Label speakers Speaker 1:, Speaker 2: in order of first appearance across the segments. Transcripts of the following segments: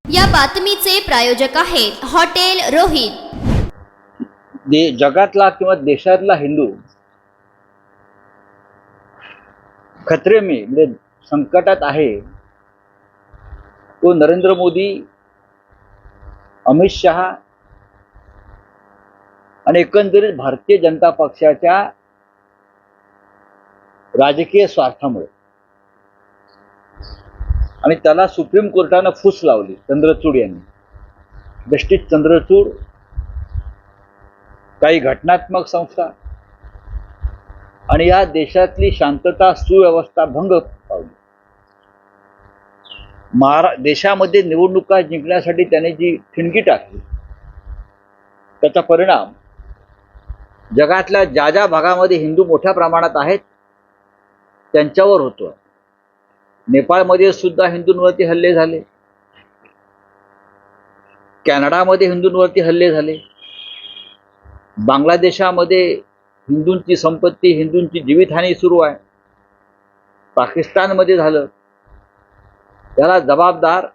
Speaker 1: या बातमीचे प्रायोजक आहेत हॉटेल रोहित।
Speaker 2: जगातला किंवा देशातला हिंदू खतरे में म्हणजे संकटात आहे तो नरेंद्र मोदी, अमित शहा आणि एकंदरीत भारतीय जनता पक्षाच्या राजकीय स्वार्थामुळे। आणि त्याला सुप्रीम कोर्टाने फूस लावली चंद्रचूड यांनी। जस्टिस चंद्रचूड, काही घटनात्मक संस्था आणि या देशातली शांतता सुव्यवस्था भंग पावली। देशामध्ये निवडणुका जिंकण्यासाठी त्याने जी ठिणगी टाकली त्याचा परिणाम जगातल्या ज्या ज्या भागामध्ये हिंदू मोठ्या प्रमाणात आहेत त्यांच्यावर होतो। नेपाळमध्ये सुद्धा हिंदूंवरती हल्ले झाले, कॅनडामध्ये हिंदूंवरती हल्ले झाले, बांगलादेशामध्ये हिंदूंची संपत्ती, हिंदूंची जीवितहानी सुरू आहे, पाकिस्तानमध्ये झालं। त्याला जबाबदार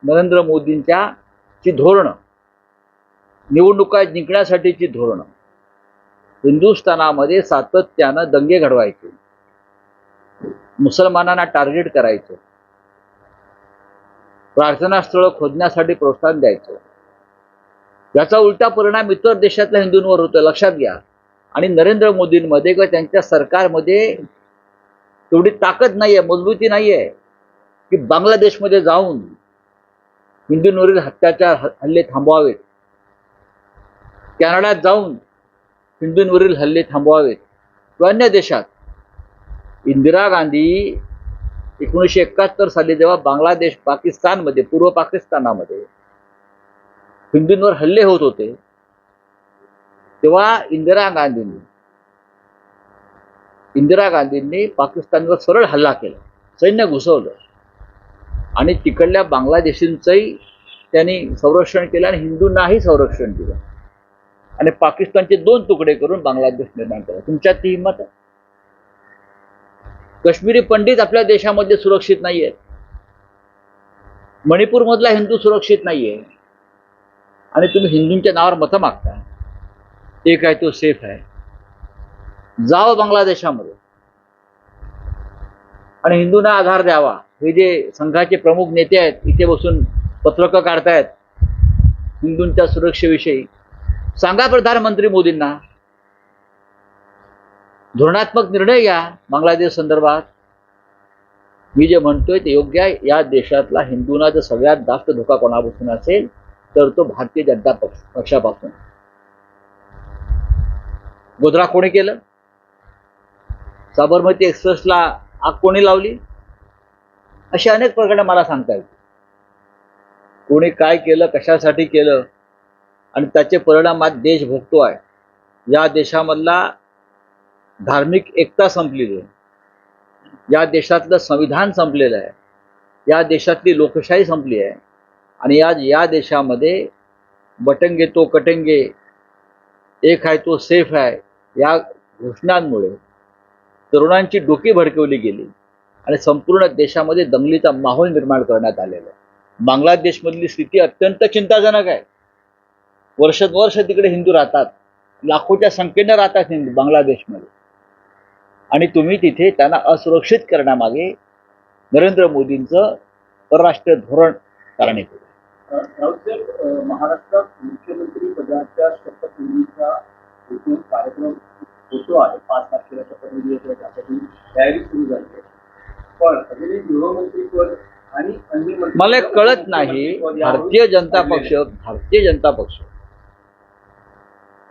Speaker 2: नरेंद्र मोदींची धोरणं, निवडणुका जिंकण्यासाठीची धोरणं। हिंदुस्थानामध्ये सातत्यानं दंगे घडवायचे, मुसलमानांना टार्गेट करायचं, प्रार्थनास्थळं खोदण्यासाठी प्रोत्साहन द्यायचं। याचा उलटा परिणाम इतर देशातल्या हिंदूंवर होतो, लक्षात घ्या। आणि नरेंद्र मोदींमध्ये किंवा त्यांच्या सरकारमध्ये तेवढी ताकद नाहीये, मजबूती नाहीये की बांगलादेशमध्ये जाऊन हिंदूंवरील अत्याचार हल्ले थांबवावेत, कॅनडात जाऊन हिंदूंवरील हल्ले थांबवावेत किंवा अन्य देशात। इंदिरा गांधी 1971 साली जेव्हा बांगलादेश, पाकिस्तानमध्ये, पूर्व पाकिस्तानामध्ये हिंदूंवर हल्ले होत होते तेव्हा इंदिरा गांधींनी पाकिस्तानवर सरळ हल्ला केला, सैन्य घुसवलं आणि तिकडल्या बांगलादेशींचंही त्यांनी संरक्षण केलं आणि हिंदूंनाही संरक्षण दिलं आणि पाकिस्तानचे 2 तुकडे करून बांगलादेश निर्माण केला। तुमच्यात ती हिंमत आहे? काश्मीरी पंडित आपल्या देशामध्ये सुरक्षित नाहीयेत, मणिपूरमधला हिंदू सुरक्षित नाहीये आणि तुम्ही हिंदूंच्या नावावर मतं मागता। एक आहे तो सेफ आहे, जावं बांगलादेशामध्ये आणि हिंदूंना आधार द्यावा। हे जे संघाचे प्रमुख नेते आहेत इथे बसून पत्रकं काढतायत हिंदूंच्या सुरक्षेविषयी, सांगा प्रधानमंत्री मोदींना धोरणात्मक निर्णय घ्या बांगलादेश संदर्भात। मी जे म्हणतोय ते योग्य आहे। या देशातला हिंदूंना जर सगळ्यात जास्त धोका कोणापासून असेल तर तो भारतीय जनता पक्षापासून। गोधरा कोणी केलं? साबरमती एक्सप्रेसला आग कोणी लावली? अशा अनेक प्रकरणं मला सांगता येतील। कोणी काय केलं, कशासाठी केलं आणि त्याचे परिणाम आज देश भोगतो आहे। या देशामधला धार्मिक एकता संपलेली आहे, या देशातलं संविधान संपलेलं आहे, या देशातली लोकशाही संपली आहे आणि आज या देशामध्ये बटेंगे तो कटेंगे, एक आहे तो सेफ आहे, या घोषणांमुळे तरुणांची डोकी भडकवली गेली आणि संपूर्ण देशामध्ये दंगलीचा माहोल निर्माण करण्यात आलेला आहे। बांगलादेशमधली स्थिती अत्यंत चिंताजनक आहे। वर्षानुवर्ष तिकडे हिंदू राहतात, लाखोच्या संख्येने राहतात हिंदू बांगलादेशमध्ये आणि तुम्ही तिथे त्यांना असुरक्षित करण्यामागे नरेंद्र मोदींचं परराष्ट्र धोरण कारणीभूत आहे।
Speaker 3: महाराष्ट्रात मुख्यमंत्री पदाच्या शपथविधीचा कार्यक्रम होतो आहे, 5 तारखेला शपथविधी त्यासाठी तयारी सुरू झाली आहे, पण अजूनही गृहमंत्रीपद आणि अन्य
Speaker 2: मला कळत नाही। भारतीय जनता पक्ष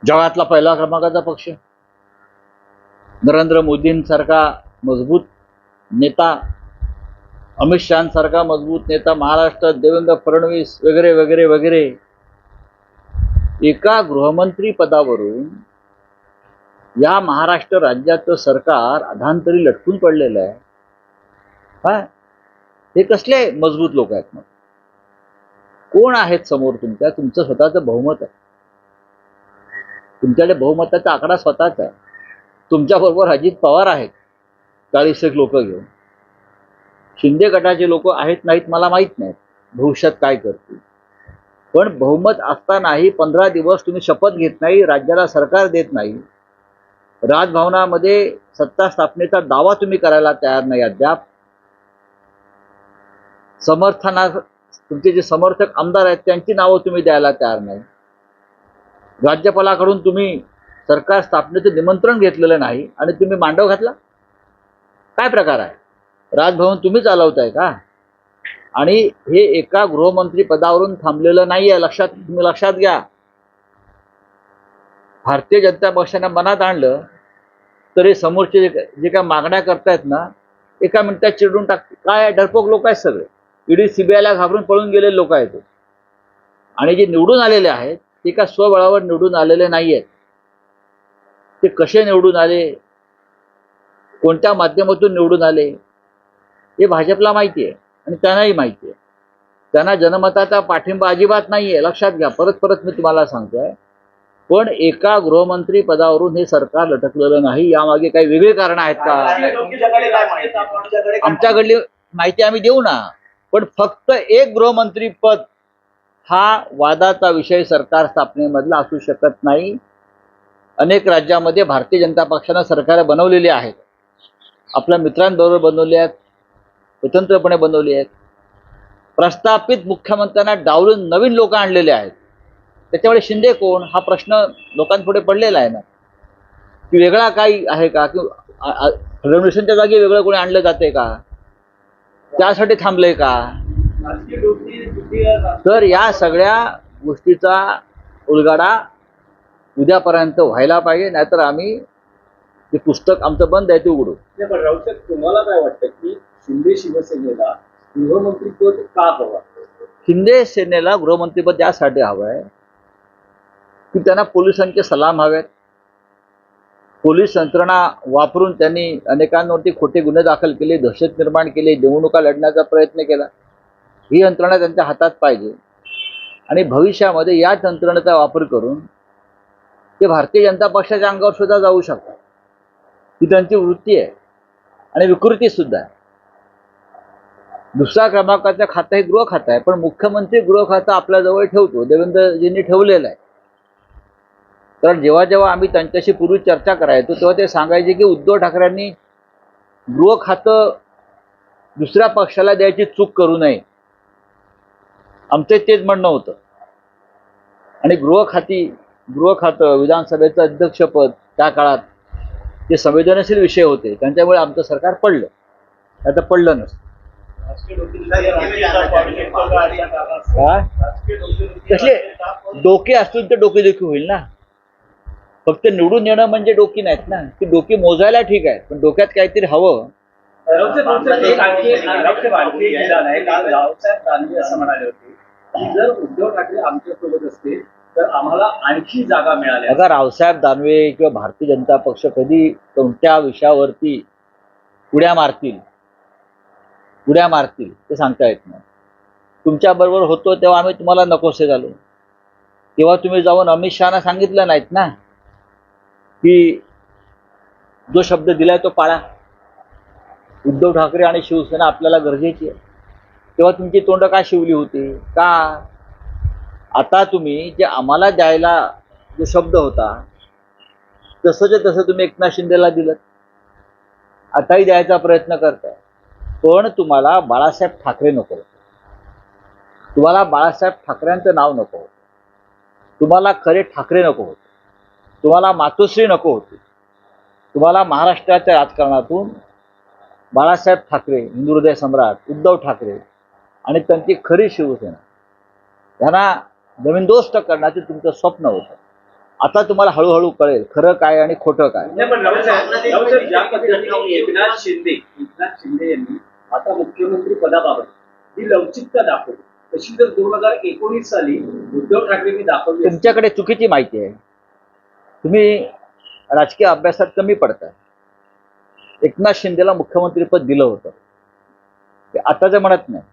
Speaker 2: जगातला पहिला क्रमांकाचा पक्ष, नरेंद्र मोदींसारखा मजबूत नेता, अमित शहांसारखा मजबूत नेता, महाराष्ट्रात देवेंद्र फडणवीस वगैरे वगैरे वगैरे, एका गृहमंत्री पदावरून या महाराष्ट्र राज्याचं सरकार अधांतरी लटकून पडलेलं आहे। हा, हे कसले मजबूत लोक आहेत? मग कोण आहेत समोर तुमच्या? तुमचं स्वतःचं बहुमत आहे, तुमच्याकडे बहुमताचा आकडा स्वतःच आहे। तुमच्याबरोबर अजित पवार आहेत 40 लोक घेऊन, शिंदे गटाचे लोक आहेत नाहीत मला माहीत नाही, भविष्यात काय करतील. पण बहुमत असतानाही 15 दिवस तुम्ही शपथ घेत नाही, राज्याला सरकार देत नाही, राजभवनामध्ये सत्ता स्थापनेचा दावा तुम्ही करायला तयार नाही अद्याप. तुमचे जे समर्थक आमदार आहेत त्यांची नावं तुम्ही द्यायला तयार नाही. राज्यपालाकडून तुम्ही सरकार स्थापनेचं निमंत्रण घेतलेलं नाही आणि तुम्ही मांडव घातला. काय प्रकार आहे? राजभवन तुम्ही चालवताय का? आणि हे एका गृहमंत्री पदावरून थांबलेलं नाही आहे, तुम्ही लक्षात घ्या. भारतीय जनता पक्षाने मनात आणलं तर हे समोरचे जे काय मागण्या करतायत ना, एका मिनिटात चिरडून टाकते. काय डरपोक लोक आहेत सगळे, ईडी सीबीआयला घाबरून पळून गेलेले लोक आहेत. आणि जे निवडून आलेले आहेत ते का स्वबळावर निवडून आलेले नाही आहेत. ते कसे निवडून आले, कोणत्या माध्यमातून निवडून आले हे भाजपला माहिती आहे आणि त्यांनाही माहिती आहे. त्यांना जनमताचा पाठिंबा अजिबात नाही आहे, लक्षात घ्या. परत परत मी तुम्हाला सांगतोय. पण एका गृहमंत्री पदावरून हे सरकार लटकलेलं नाही. यामागे काही वेगळी कारण आहेत का? आमच्याकडली माहिती आम्ही देऊ ना. पण फक्त एक गृहमंत्री पद हा वादाचा विषय सरकार स्थापनेमधला असू शकत नाही. अनेक राज्यामध्ये भारतीय जनता पक्षानं सरकार बनवलेली आहेत. आपल्या मित्रांबरोबर बनवली आहेत, स्वतंत्रपणे बनवली आहेत. प्रस्थापित मुख्यमंत्र्यांना डावलून नवीन लोक आणलेले आहेत. त्याच्यामुळे शिंदे कोण हा प्रश्न लोकांपुढे पडलेला आहे ना, की वेगळा काही आहे का, की फडणवीसांच्या जागी वेगळं कोणी आणलं जाते का, त्यासाठी थांबलंय का? तर या सगळ्या गोष्टीचा उलगडा उद्यापर्यंत व्हायला पाहिजे, नाहीतर आम्ही ते पुस्तक आमचं बंद आहे ते उघडू.
Speaker 3: पण राऊसाहेब, तुम्हाला काय वाटतं की शिंदे शिवसेनेला गृहमंत्रीपद का हवं?
Speaker 2: शिंदे सेनेला गृहमंत्रीपद यासाठी हवं आहे की त्यांना पोलिसांचे सलाम हवेत. पोलीस यंत्रणा वापरून त्यांनी अनेकांवरती खोटे गुन्हे दाखल केले, दहशत निर्माण केली, निवडणुका लढण्याचा प्रयत्न केला. ही यंत्रणा त्यांच्या हातात पाहिजे आणि भविष्यामध्ये या यंत्रणेचा वापर करून ते भारतीय जनता पक्षाच्या अंगावर सुद्धा जाऊ शकतात. ही त्यांची वृत्ती आहे आणि विकृती सुद्धा आहे. दुसऱ्या क्रमांकाचं खातं हे गृह खातं आहे, पण मुख्यमंत्री गृह खातं आपल्याजवळ ठेवतो, देवेंद्रजींनी ठेवलेलं आहे. कारण जेव्हा जेव्हा आम्ही त्यांच्याशी पूर्वी चर्चा करायचो तेव्हा ते सांगायचे की उद्धव ठाकरेंनी गृह खातं दुसऱ्या पक्षाला द्यायची चूक करू नये, आमचं तेच म्हणणं होतं. आणि गृह खातं विधानसभेचं अध्यक्षपद त्या काळात ते संवेदनशील विषय होते, त्यांच्यामुळे आमचं सरकार पडलं. आता पडलं नसतं. तसे डोके असतील तर डोकेदुखी होईल ना. फक्त निवडून येणं म्हणजे डोकी नाहीत ना, ती डोकी मोजायला ठीक आहे, पण डोक्यात काहीतरी हवं.
Speaker 3: असं म्हणाले होते की जर उद्धव ठाकरे आमच्यासोबत असते तर आम्हाला आणखी जागा मिळाल्या.
Speaker 2: बघा, रावसाहेब दानवे किंवा भारतीय जनता पक्ष कधी कोणत्या विषयावरती उड्या मारतील ते सांगता येत नाही. तुमच्याबरोबर होतो तेव्हा आम्ही तुम्हाला नकोसे झालो, तेव्हा तुम्ही जाऊन अमित शहाना सांगितलं नाहीत ना की जो शब्द दिलाय तो पाळा. उद्धव ठाकरे आणि शिवसेना आपल्याला गरजेची आहे. तेव्हा तुमची तोंड का शिवली होती का? आता तुम्ही जे आम्हाला द्यायला जो शब्द होता तसंच तसं तुम्ही एकनाथ शिंदेला दिलं, आताही द्यायचा प्रयत्न करताय. पण तुम्हाला बाळासाहेब ठाकरे नको, तुम्हाला बाळासाहेब ठाकरेंचं नाव नको होतं, तुम्हाला खरे ठाकरे नको होते, तुम्हाला मातोश्री नको होती, तुम्हाला महाराष्ट्राच्या राजकारणातून बाळासाहेब ठाकरे, हिंदू हृदय सम्राट उद्धव ठाकरे आणि त्यांची खरी शिवसेना यांना जमीनदोस्त करण्याचे तुमचं स्वप्न होतं. आता तुम्हाला हळूहळू कळेल खरं काय आणि खोटं काय.
Speaker 3: पण राऊसाहेब, ज्या पद्धतीने एकनाथ शिंदे यांनी आता मुख्यमंत्री पदाबाबत ही लवचिकता दाखवली, तशी जर 2019 साली उद्धव ठाकरेंनी दाखवली.
Speaker 2: तुमच्याकडे चुकीची माहिती आहे, तुम्ही राजकीय अभ्यासात कमी पडताय. एकनाथ शिंदेला मुख्यमंत्रीपद दिलं होतं, ते आताचं म्हणत नाही.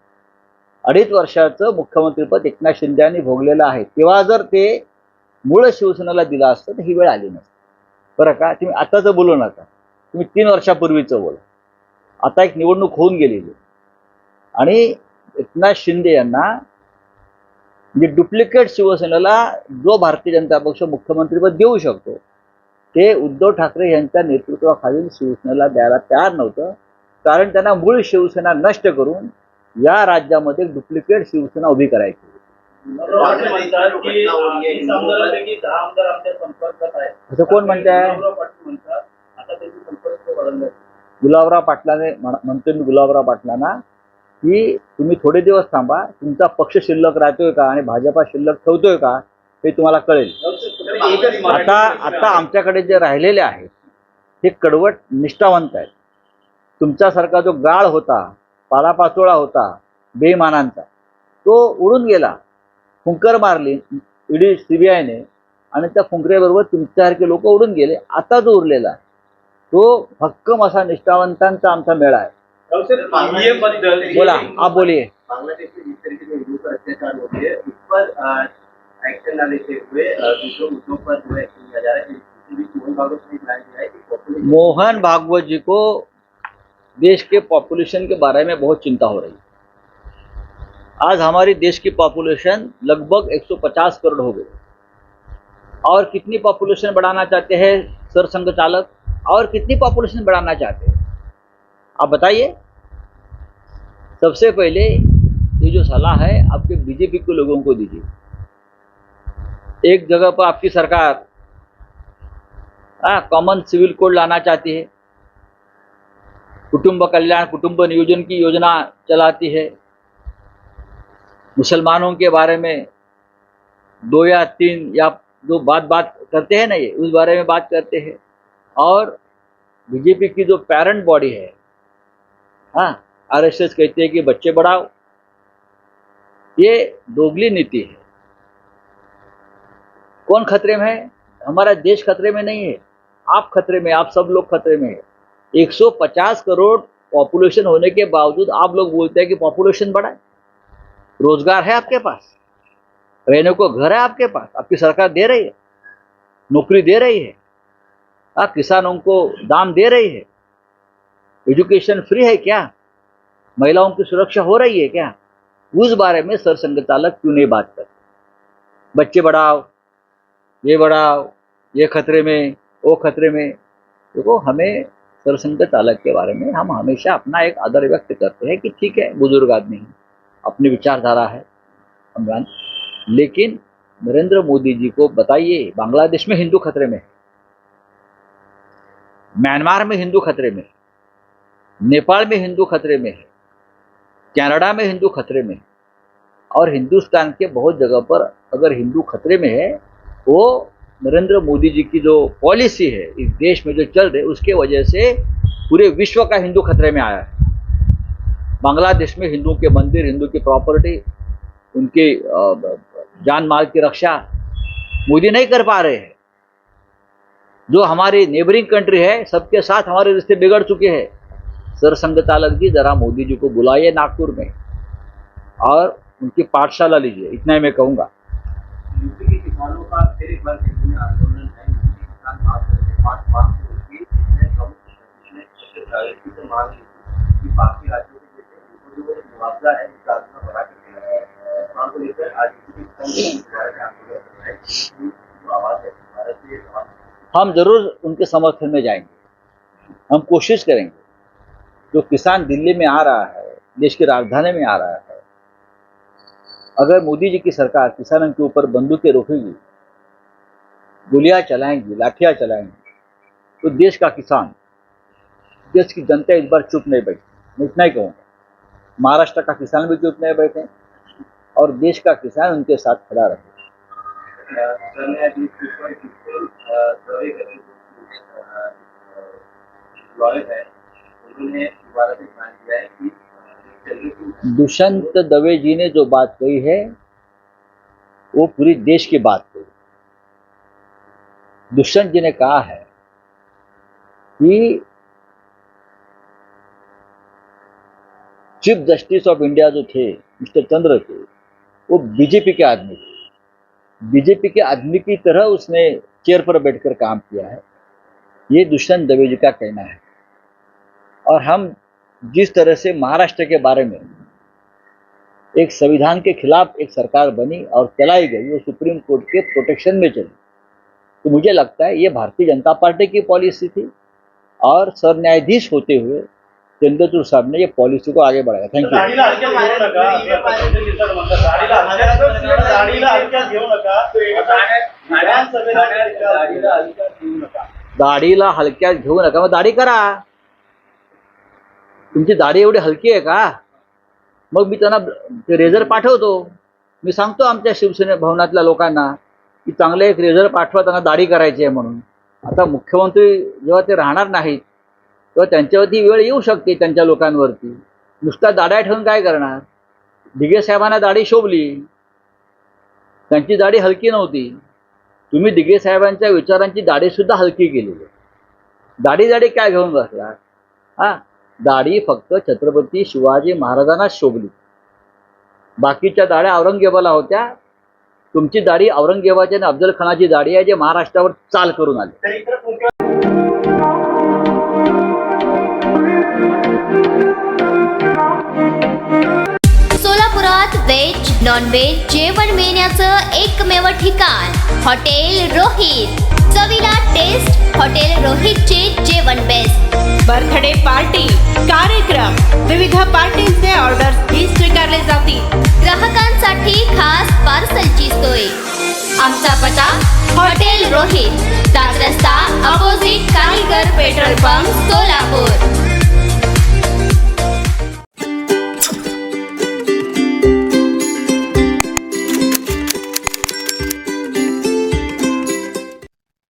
Speaker 2: 2.5 वर्षाचं मुख्यमंत्रीपद एकनाथ शिंदे यांनी भोगलेलं आहे. तेव्हा जर ते मूळ शिवसेनेला दिलं असतं तर ही वेळ आली नसती. बरं का, तुम्ही आताचं बोलू नका, तुम्ही 3 वर्षापूर्वीचं बोला. आता एक निवडणूक होऊन गेलेली आणि एकनाथ शिंदे यांना म्हणजे डुप्लिकेट शिवसेनेला जो भारतीय जनता पक्ष मुख्यमंत्रीपद देऊ शकतो ते उद्धव ठाकरे यांच्या नेतृत्वाखालील शिवसेनेला द्यायला तयार नव्हतं, कारण त्यांना मूळ शिवसेना नष्ट करून या राज्यामध्ये डुप्लिकेट शिवसेना उभी करायची.
Speaker 3: पाटील म्हणतात की 20 आमदारांपैकी 10 आमदार आमच्या संपर्कात आहेत.
Speaker 2: असं कोण म्हणताय?
Speaker 3: पाटील म्हणतात आता त्यांचे संपर्क वाढवले.
Speaker 2: गुलाबराव पाटलाने म्हणतो मी गुलाबराव पाटलांना की तुम्ही थोडे दिवस थांबा, तुमचा पक्ष शिल्लक राहतोय का आणि भाजपा शिल्लक ठेवतोय का हे तुम्हाला कळेल. आता आमच्याकडे जे राहिलेले आहेत हे कडवट निष्ठावंत आहेत. तुमच्यासारखा जो गाळ होता, पालापाचोळा होता बेईमानांचा, तो उडून गेला. फुंकर मारली ईडी सीबीआयने आणि त्या फुंकरेबरोबर तुमच्यासारखे लोक उडून गेले. आता जो उरलेला आहे तो भक्कम असा निष्ठावंतांचा आमचा मेळा आहे. बोला, आप बोलिए.
Speaker 3: बांग्लादेश में जिस तरीके से हिंदू पर अत्याचार हो रही है उस पर एक्शन न लेते हुए दूसरों मुद्दों पर जो है किया जा रहा है. मोहन भागवत ने बयान दिया है कि
Speaker 2: मोहन भागवत जी को देश के पॉपुलेशन के बारे में बहुत चिंता हो रही है. आज हमारी देश की पॉपुलेशन लगभग 150 करोड़ हो गई. और कितनी पॉपुलेशन बढ़ाना चाहते हैं सरसंघ चालक, और कितनी पॉपुलेशन बढ़ाना चाहते हैं आप बताइए. सबसे पहले ये जो सलाह है आपके बीजेपी के लोगों को दीजिए. एक जगह पर आपकी सरकार कॉमन सिविल कोड लाना चाहती है, कुटुंब कल्याण कुटुंब नियोजन की योजना चलाती है, मुसलमानों के बारे में 2 या 3 या जो बात करते हैं ना, ये उस बारे में बात करते हैं. और बीजेपी की जो पेरेंट बॉडी है, आरएसएस कहते हैं कि बच्चे बढ़ाओ. ये दोगली नीति है. कौन खतरे में है? हमारा देश खतरे में नहीं है, आप खतरे में, आप सब लोग खतरे में है. 150 करोड़ पॉपुलेशन होने के बावजूद आप लोग बोलते हैं कि पॉपुलेशन बढ़ाए. रोजगार है आपके पास, रहने को घर है आपके पास, आपकी सरकार दे रही है, नौकरी दे रही है, किसानों को दाम दे रही है, एजुकेशन फ्री है क्या, महिलाओं की सुरक्षा हो रही है क्या? उस बारे में सरसंघ चालक क्यों नहीं बात करते? बच्चे बढ़ाओ, ये खतरे में, वो खतरे में. देखो, हमें सरसंघ चालक के बारे में हम हमेशा अपना एक आदर व्यक्त करते हैं कि ठीक है, बुजुर्ग आदमी है, अपनी विचारधारा है, हम जान. लेकिन नरेंद्र मोदी जी को बताइए, बांग्लादेश में हिंदू खतरे में है, म्यांमार में हिंदू खतरे में है, नेपाल में हिंदू खतरे में है, कनाडा में हिंदू खतरे में है, और हिंदुस्तान के बहुत जगह पर अगर हिंदू खतरे में है, वो नरेंद्र मोदी जी की जो पॉलिसी है इस देश में जो चल रही है उसके वजह से पूरे विश्व का हिंदू खतरे में आया है. बांग्लादेश में हिंदुओं के मंदिर, हिंदू की प्रॉपर्टी, उनकी जान माल की रक्षा मोदी नहीं कर पा रहे हैं. जो हमारी नेबरिंग कंट्री है, सबके साथ हमारे रिश्ते बिगड़ चुके हैं. सरसंघ चालक जी, जरा मोदी जी को बुलाइए नागपुर में और उनकी पाठशाला लीजिए, इतना ही मैं कहूँगा.
Speaker 3: यूपी के किसानों का फिर एक बार दिल्ली में आंदोलन है. यूपी के किसान बात करके 5 मार्च को उनकी प्रायोरिटी से मांग ली कि बाकी राज्यों के जैसे जो मुआवजा है उसका आंदोलन बढ़ा के देना है. इस मांग को लेकर आज यूपी के किसान आंदोलन कर रहे हैं. जो आवाज है भारत से
Speaker 2: हम जरूर उनके समर्थन में जाएंगे. हम कोशिश करेंगे. जो किसान दिल्ली में आ रहा है, देश की राजधानी में आ रहा है, अगर मोदी जी की सरकार किसानों के ऊपर बंदूकें रोकेगी, गोलियां चलाएंगी, लाठियां चलाएंगी, तो देश का किसान, देश की जनता इस बार चुप नहीं बैठी. मैं इतना ही कहूँगा. महाराष्ट्र का किसान भी चुप नहीं बैठे और देश का किसान उनके साथ खड़ा रहे. दुष्यंत दवे जी ने जो बात कही है वो पूरी देश की बात कही. दुष्यंत जी ने कहा है कि चीफ जस्टिस ऑफ इंडिया जो थे मिस्टर चंद्र थे, वो बीजेपी के आदमी थे. बीजेपी के आदमी की तरह उसने चेयर पर बैठकर काम किया है, ये दुष्यंत दवे जी का कहना है. और हम जिस तरह से महाराष्ट्र के बारे में एक संविधान के खिलाफ एक सरकार बनी और चलाई गई, वो सुप्रीम कोर्ट के प्रोटेक्शन में चली। तो मुझे लगता है ये भारतीय जनता पार्टी की पॉलिसी थी और सरन्यायाधीश होते हुए चंद्रचूड़ साहब ने ये पॉलिसी को आगे बढ़ाया। Thank you.
Speaker 3: दाढीला हलक्यात घेऊ नका.
Speaker 2: दाढीला हलक्यात घेऊ नका, मग दाढी करा. तुमची दाढी एवढी हलकी आहे का? मग मी त्यांना रेझर पाठवतो. मी सांगतो आमच्या शिवसेना भवनातल्या लोकांना की चांगले एक रेझर पाठवा, त्यांना दाढी करायची आहे म्हणून. आता मुख्यमंत्री जेव्हा ते राहणार नाहीत तेव्हा त्यांच्यावरती वेळ येऊ शकते, त्यांच्या लोकांवरती. नुसता दाढ्या ठेवून काय करणार? दिघे साहेबांना दाढी शोभली, त्यांची दाढी हलकी नव्हती. तुम्ही दिघे साहेबांच्या विचारांची दाढी सुद्धा हलकी केलेली. दाढी काय घेऊन बसला? हा, दाढी फक्त छत्रपती शिवाजी महाराजांना शोभली. बाकीच्या दाढ्या औरंगजेबाला होत्या. तुमची दाढी औरंगजेबाची आणि अफजल खानाची दाढी आहे, जे महाराष्ट्रावर चाल करून आले.
Speaker 1: सोलापुरात व्हेज नॉन व्हेज जेवण मिळण्याचं एकमेव ठिकाण हॉटेल रोहित. चवीला टेस्ट हॉटेल रोहितचे जेवण बेस्ट.
Speaker 4: बर्थडे पार्टी, कार्यक्रम, विविध पार्टींचे ऑर्डर्स स्वीकारले जातील.
Speaker 1: ग्राहकांसाठी खास पार्सलची सोय. आमचा पत्ता हॉटेल रोहित, 7 रस्ता opposite Kaligar petrol pump, Solapur.